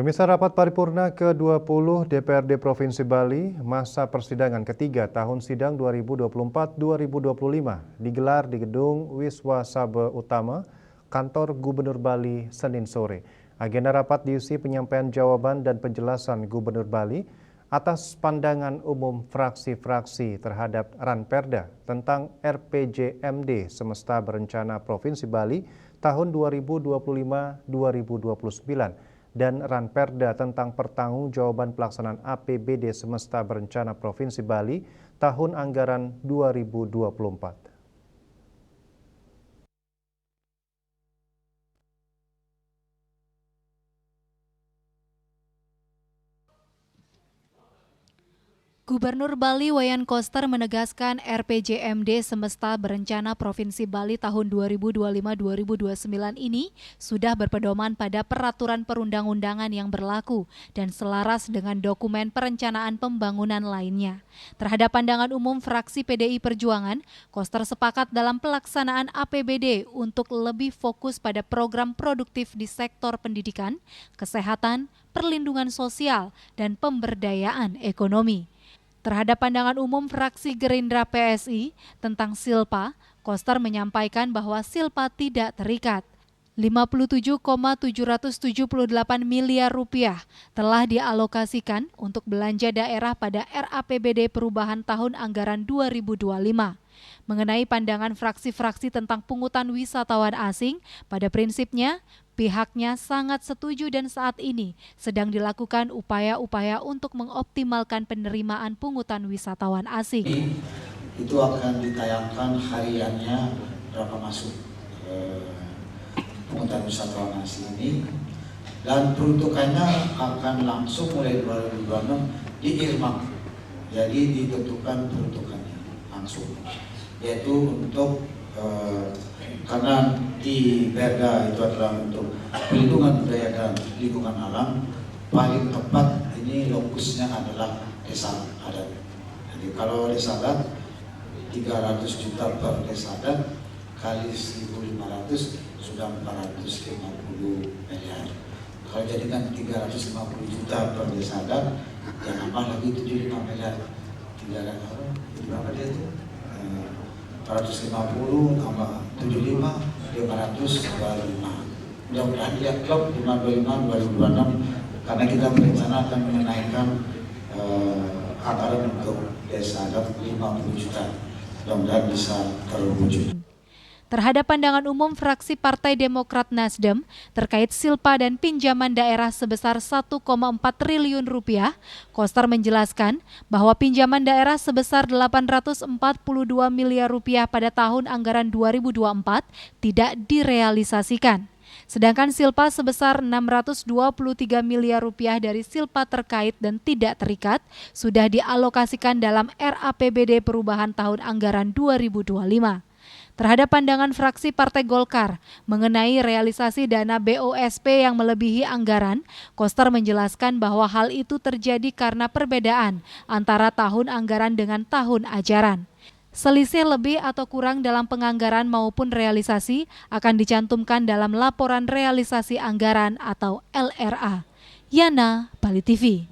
Pemirsa, rapat paripurna ke-20 DPRD Provinsi Bali, masa persidangan ketiga tahun sidang 2024-2025 digelar di Gedung Wiswa Sabe Utama, Kantor Gubernur Bali, Senin sore. Agenda rapat diisi penyampaian jawaban dan penjelasan Gubernur Bali atas pandangan umum fraksi-fraksi terhadap Ranperda tentang RPJMD Semesta Berencana Provinsi Bali tahun 2025-2029 dan Ranperda tentang pertanggungjawaban pelaksanaan APBD Semesta Berencana Provinsi Bali tahun anggaran 2024. Gubernur Bali Wayan Koster menegaskan RPJMD Semesta Berencana Provinsi Bali tahun 2025-2029 ini sudah berpedoman pada peraturan perundang-undangan yang berlaku dan selaras dengan dokumen perencanaan pembangunan lainnya. Terhadap pandangan umum fraksi PDI Perjuangan, Koster sepakat dalam pelaksanaan APBD untuk lebih fokus pada program produktif di sektor pendidikan, kesehatan, perlindungan sosial, dan pemberdayaan ekonomi. Terhadap pandangan umum fraksi Gerindra PSI tentang Silpa, Koster menyampaikan bahwa Silpa tidak terikat. 57,778 miliar rupiah telah dialokasikan untuk belanja daerah pada RAPBD perubahan tahun anggaran 2025. Mengenai pandangan fraksi-fraksi tentang pungutan wisatawan asing, pada prinsipnya pihaknya sangat setuju dan saat ini sedang dilakukan upaya-upaya untuk mengoptimalkan penerimaan pungutan wisatawan asing. Itu akan ditayangkan hariannya berapa masuk pungutan wisatawan asing ini, dan peruntukannya akan langsung mulai 2026 diirmak. Jadi ditentukan peruntukannya langsung, yaitu untuk karena di Perda itu adalah untuk perlindungan budaya dan lingkungan alam, paling tepat ini lokusnya adalah desa adat. Jadi kalau desa adat 300 juta per desa adat kali 1.500 sudah 450 miliar. Kalau jadikan 350 juta per desa adat, ya nambah lagi 75 miliar. Berapa dia itu? 450 tambah 75, 525. Mudah-mudahan dia klub 525 2026 karena kita berencana akan menaikkan anggaran untuk desa adat 50 juta. Mudah-mudahan bisa terwujud. Terhadap pandangan umum fraksi Partai Demokrat Nasdem terkait Silpa dan pinjaman daerah sebesar 1,4 triliun rupiah, Koster menjelaskan bahwa pinjaman daerah sebesar 842 miliar rupiah pada tahun anggaran 2024 tidak direalisasikan. Sedangkan Silpa sebesar 623 miliar rupiah dari Silpa terkait dan tidak terikat sudah dialokasikan dalam RAPBD perubahan tahun anggaran 2025. Terhadap pandangan fraksi Partai Golkar mengenai realisasi dana BOSP yang melebihi anggaran, Koster menjelaskan bahwa hal itu terjadi karena perbedaan antara tahun anggaran dengan tahun ajaran. Selisih lebih atau kurang dalam penganggaran maupun realisasi akan dicantumkan dalam laporan realisasi anggaran atau LRA. Yana, Bali TV.